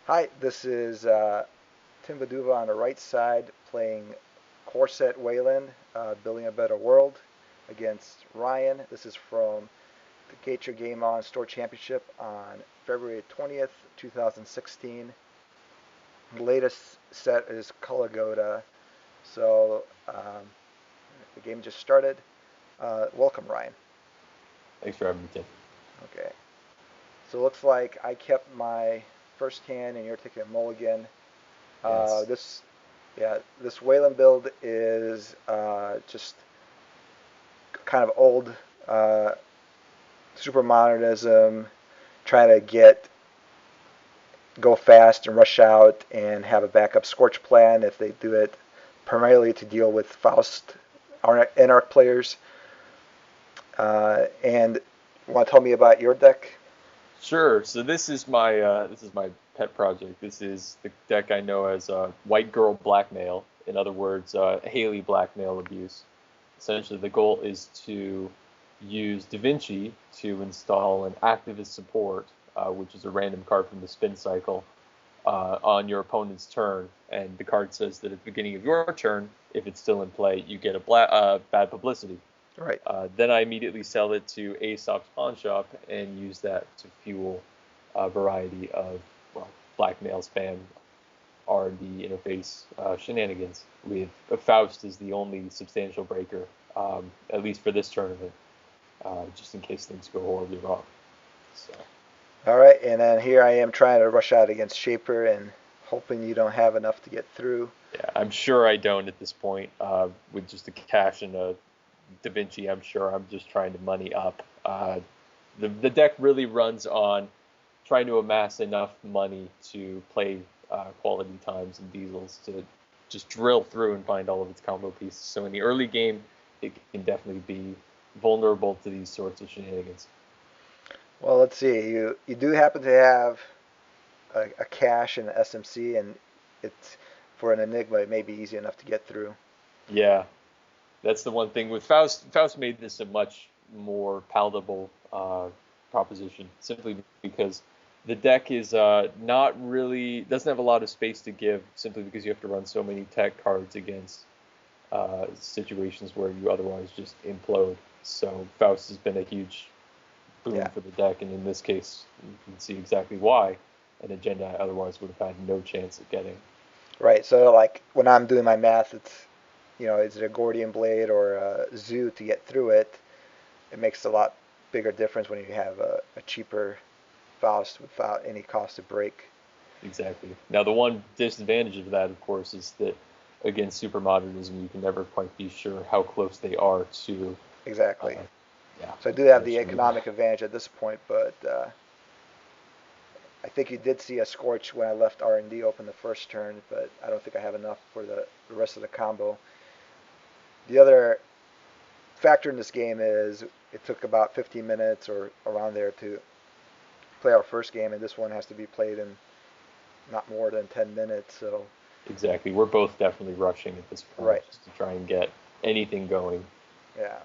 Hi, this is Tim Baduva on the right side playing Corset Weyland, Building a Better World against Ryan. This is from the Get Your Game On Store Championship on February 20th, 2016. The latest set is Kala Ghoda. So the game just started. Welcome, Ryan. Thanks for having me, Tim. Okay. So it looks like I kept my first hand and you're taking a mulligan. Uh, Yes. this, yeah, this Wayland build is just kind of old uh, super modernism, trying to go fast and rush out and have a backup Scorch plan if they do it primarily to deal with Faust Anarch players. And want to tell me about your deck? Sure. So this is my pet project. This is the deck I know as white girl blackmail. In other words, Hayley blackmail abuse. Essentially, the goal is to use Da Vinci to install an activist support, which is a random card from the spin cycle, on your opponent's turn. And the card says that at the beginning of your turn, if it's still in play, you get a bad publicity. Right. Then I immediately sell it to Aesop's pawn shop and use that to fuel a variety of, well, blackmail, spam, R&D interface shenanigans. With Faust is the only substantial breaker, at least for this tournament, just in case things go horribly wrong. So All right, and then here I am trying to rush out against Shaper and hoping you don't have enough to get through. yeah, I'm sure I don't at this point. With just a cash and a Da Vinci, I'm sure I'm just trying to money up. The deck really runs on trying to amass enough money to play quality times and diesels to just drill through and find all of its combo pieces. So in the early game, it can definitely be vulnerable to these sorts of shenanigans. Well, let's see. You do happen to have a cache and an SMC, and it's for an Enigma. It may be easy enough to get through. Yeah, that's the one thing with Faust. Faust made this a much more palatable proposition, simply because the deck is not really doesn't have a lot of space to give, simply because you have to run so many tech cards against situations where you otherwise just implode. So Faust has been a huge boon Yeah. for the deck, and in this case, you can see exactly why an agenda I otherwise would have had no chance of getting. Right. So like when I'm doing my math, it's is it a Gordian blade or a zoo to get through it? It makes a lot bigger difference when you have a cheaper Faust without any cost to break. Exactly. Now, the one disadvantage of that, of course, is that against supermodernism, you can never quite be sure how close they are to, Exactly. uh, yeah, So I do have the actually. economic advantage at this point, but I think you did see a Scorch when I left R&D open the first turn, but I don't think I have enough for the rest of the combo. The other factor in this game is it took about 15 minutes or around there to play our first game, and this one has to be played in not more than 10 minutes. So, Exactly. We're both definitely rushing at this point right, just to try and get anything going. yeah,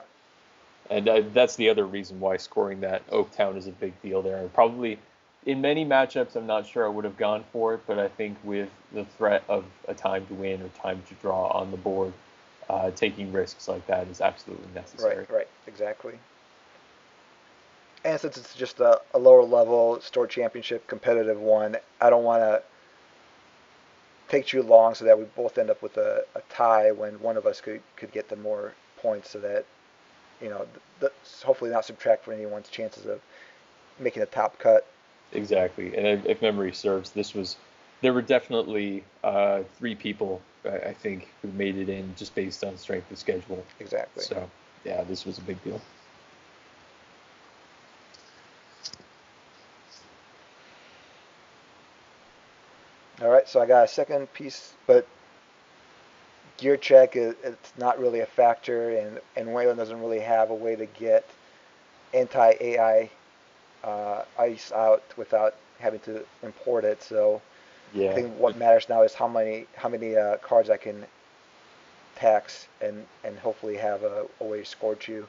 And that's the other reason why scoring that Oaktown is a big deal there. And probably in many matchups, I'm not sure I would have gone for it, but I think with the threat of a time to win or time to draw on the board, taking risks like that is absolutely right, necessary. right, exactly. And since it's just a lower level store championship competitive one, I don't want to take too long so that we both end up with a tie when one of us could get the more points so that hopefully not subtract from anyone's chances of making a top cut. Exactly. And if memory serves, there were definitely three people, I think, who made it in just based on strength of schedule. Exactly. So, yeah, this was a big deal. All right, so I got a second piece, but gear check it's not really a factor, and Wayland doesn't really have a way to get anti-AI ice out without having to import it. So I Yeah, think what matters now is how many cards I can tax and hopefully have a way to scorch you.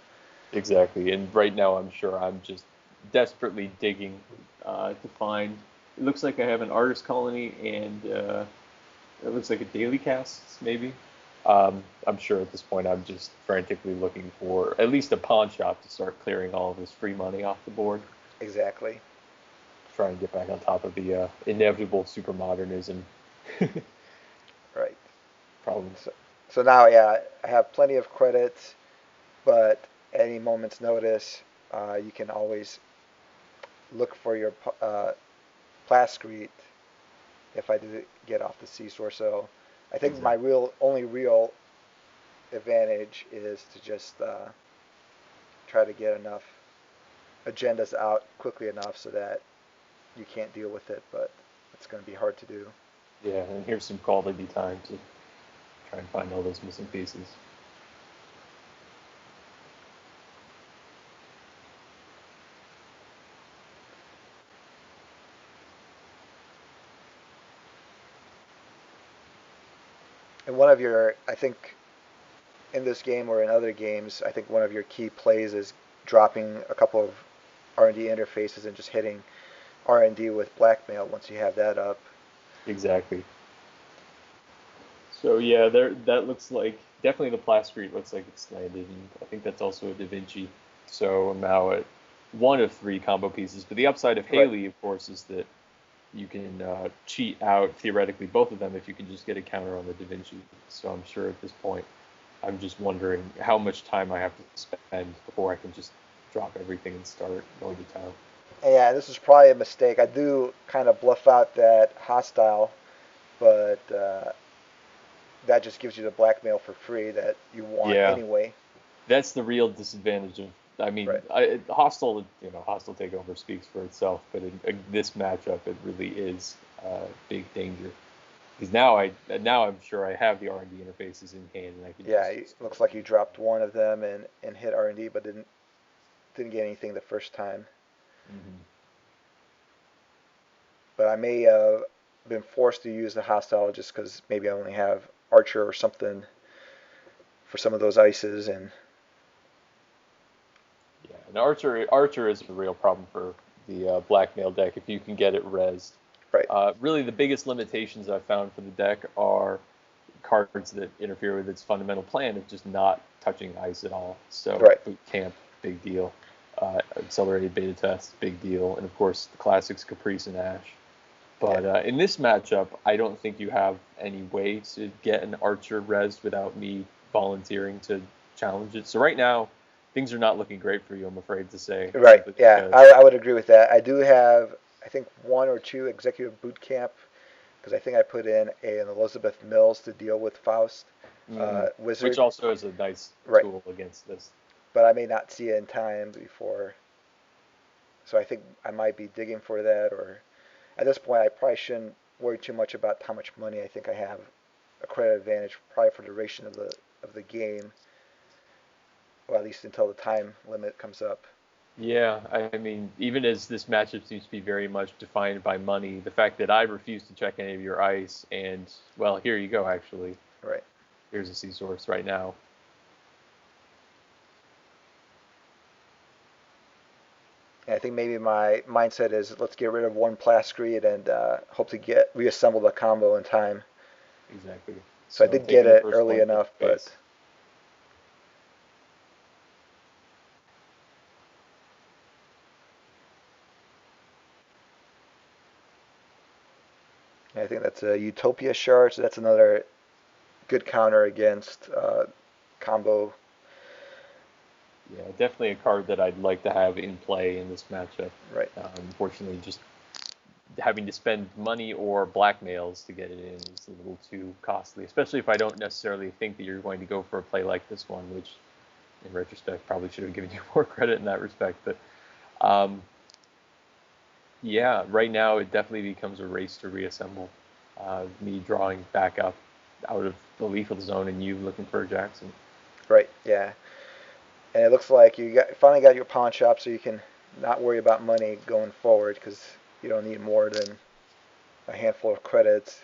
exactly. And right now, I'm sure I'm just desperately digging to find It looks like I have an artist colony and it looks like a daily cast, maybe. I'm sure at this point I'm just frantically looking for at least a pawn shop to start clearing all of this free money off the board. Exactly. Try and get back on top of the inevitable supermodernism Right. problems. So now, yeah, I have plenty of credits, but at any moment's notice, you can always look for your plascrete if I do get off the seesaw. So I think my Exactly. only real advantage is to just try to get enough agendas out quickly enough so that you can't deal with it, but it's going to be hard to do. Yeah, and here's some quality time to try and find all those missing pieces. And one of your, I think, in this game or in other games, I think one of your key plays is dropping a couple of R&D interfaces and just hitting R&D with blackmail once you have that up. Exactly. So yeah, there that looks like definitely the Plascrete looks like it's landed, and I think that's also a Da Vinci. So I'm now at one of three combo pieces. But the upside of Right. Hayley, of course, is that you can cheat out theoretically both of them if you can just get a counter on the Da Vinci. So I'm sure at this point, I'm just wondering how much time I have to spend before I can just drop everything and start going to town. And yeah, this is probably a mistake. I do kind of bluff out that hostile, but that just gives you the blackmail for free that you want Yeah, anyway. that's the real disadvantage of. I mean, Right. hostile. Hostile takeover speaks for itself, but in this matchup, it really is big danger. Because now I'm sure I have the R&D interfaces in hand, and I can Yeah, just it start looks like you moving. dropped one of them and hit R&D, but didn't get anything the first time. Hmm. But I may have been forced to use the hostile just because maybe I only have Archer or something for some of those ices. And Yeah, and Archer is a real problem for the blackmail deck if you can get it rezzed. right, Really, the biggest limitations I've found for the deck are cards that interfere with its fundamental plan of just not touching ice at all. So right, boot camp, big deal. Accelerated beta test, big deal, and of course the classics Caprice and Ash. yeah, But in this matchup, I don't think you have any way to get an Archer res without me volunteering to challenge it. So right now, things are not looking great for you, I'm afraid to say, right, simply yeah. because. I would agree with that. I do have, I think, one or two executive boot camp because I think I put in an Elizabeth Mills to deal with Faust Which Wizard. also is a nice Right, tool against this. but I may not see it in time before. So I think I might be digging for that, or at this point, I probably shouldn't worry too much about how much money I think I have a credit advantage probably for the duration of the game, or at least until the time limit comes up. Yeah, I mean, even as this matchup seems to be very much defined by money, the fact that I refuse to check any of your ice, and well, here you go, actually. Right. Here's a sea source right now. And I think maybe my mindset is let's get rid of one Plascrete and hope to get reassemble the combo in time. Exactly. So I So did get taking the it first early one to the enough, but face. I think that's a Utopia shard. So that's another good counter against combo. Yeah, definitely a card that I'd like to have in play in this matchup. Right. Unfortunately, just having to spend money or blackmails to get it in is a little too costly, especially if I don't necessarily think that you're going to go for a play like this one, which in retrospect probably should have given you more credit in that respect. But um, yeah, right now it definitely becomes a race to reassemble. Me drawing back up out of the lethal zone and you looking for a Jackson. Right. Yeah. And it looks like finally got your pawn shop, so you can not worry about money going forward because you don't need more than a handful of credits.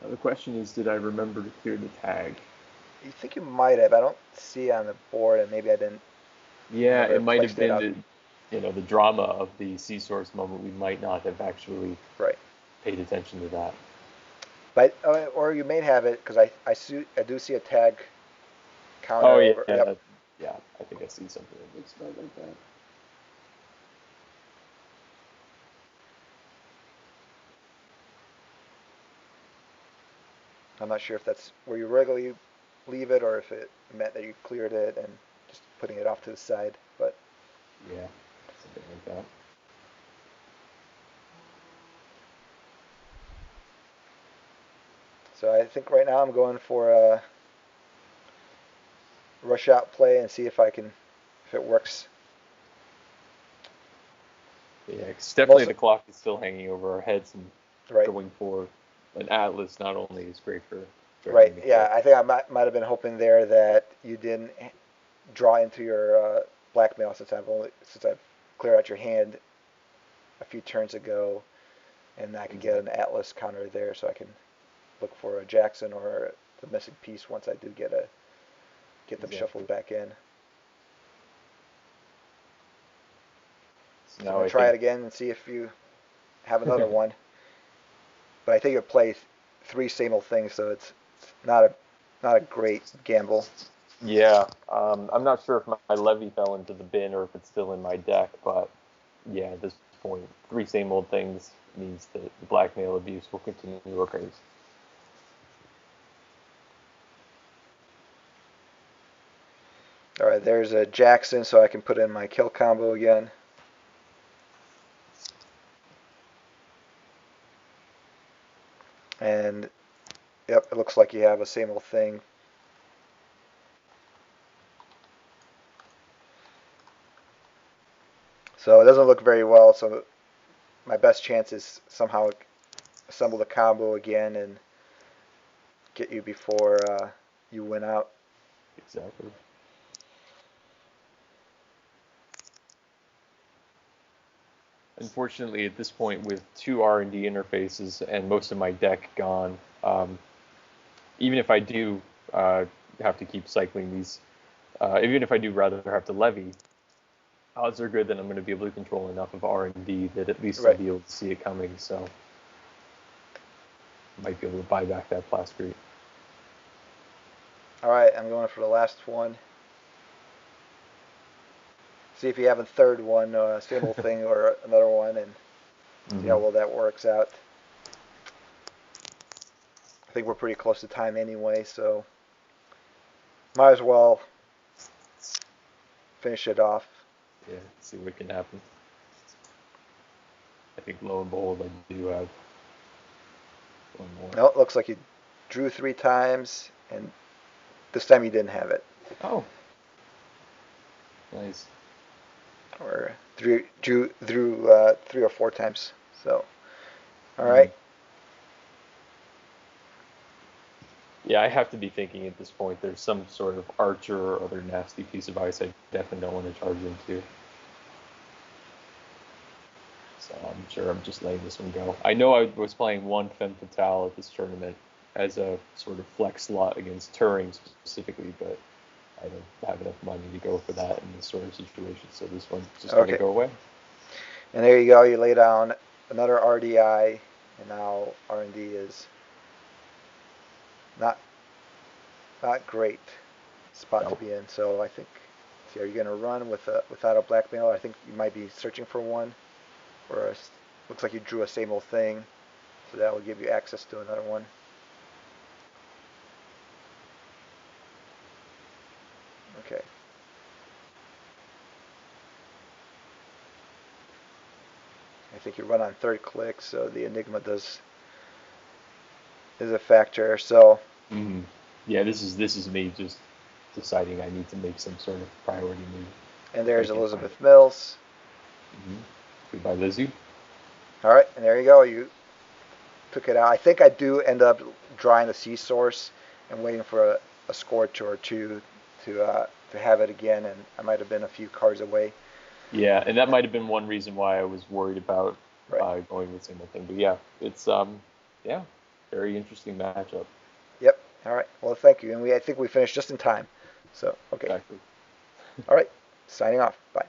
Now the question is, did I remember to clear the tag? You think you might have. I don't see it on the board, and maybe I didn't. Yeah, Never it might have placed it been out. that the drama of the sea source moment, we might not have actually Right. paid attention to that. But or you may have it because I do see a tag Oh counter yeah, over. Yep. yeah. I think I see something that looks about like that. I'm not sure if that's where you regularly leave it or if it meant that you cleared it and just putting it off to the side. But Yeah, something like that. so I think right now I'm going for a rush out play and see if it works. Yeah, 'cause definitely Most the clock is still hanging over our heads, and right, going for an atlas not only is great for right. threatening the Yeah, kill. I think I might have been hoping there that you didn't draw into your blackmail since I've cleared out your hand a few turns ago, and I could get an Exactly. Atlas counter there, so I can look for a Jackson or the missing piece once I do get them Exactly. shuffled back in. So So I'm now gonna I try it think, again and see if you have another one. But I think you'll play three same old things, so it's not a great gamble. yeah, I'm not sure if my levy fell into the bin or if it's still in my deck, but yeah, at this point, three same old things means that the blackmail abuse will continue to occur. All right, there's a Jackson, so I can put in my kill combo again. And yep, it looks like you have a same old thing. So it doesn't look very well. So my best chance is somehow assemble the combo again and get you before you win out. Exactly. Unfortunately, at this point, with two R&D interfaces and most of my deck gone, even if I do have to keep cycling these, even if I do rather have to levy, odds are good that I'm going to be able to control enough of R&D that at least I'll Right. be able to see it coming. So I might be able to buy back that plastrate. All right, I'm going for the last one. See if you have a third one, same old thing, or another one, and see how Mm-hmm. well that works out. I think we're pretty close to time anyway, so might as well finish it off. Yeah, see what can happen. I think lo and behold, I do have one more. No, it looks like you drew three times, and this time you didn't have it, Oh, nice. or drew three or four times. So, all Mm-hmm. right, Yeah, I have to be thinking at this point there's some sort of archer or other nasty piece of ice I definitely don't want to charge into. So I'm sure I'm just letting this one go. I know I was playing one Femme Fatale at this tournament as a sort of flex slot against Turing specifically, but I don't have enough money to go for that in this sort of situation, so this one's just got to okay, go away. and there you go. You lay down another RDI, and now R&D is not not great spot to No. be in. So I think, see, are you going to run without a blackmail? I think you might be searching for one. Or looks like you drew a same old thing, so that will give you access to another one. Okay. I think you run on third click, so the Enigma does is a factor. So, Mm-hmm. Yeah, this is me just deciding I need to make some sort of priority move and if I there's can find it. Elizabeth Mills. Mm-hmm. Goodbye, Lizzie. All right, and there you go. You took it out. I think I do end up drawing the C source and waiting for a scorch or two to have it again, and I might have been a few cards away. Yeah, and that might have been one reason why I was worried about Right. going with single thing. But yeah, it's yeah, very interesting matchup. Yep. All right. Well, thank you. And I think we finished just in time. So, okay. Exactly. All right. Signing off. Bye.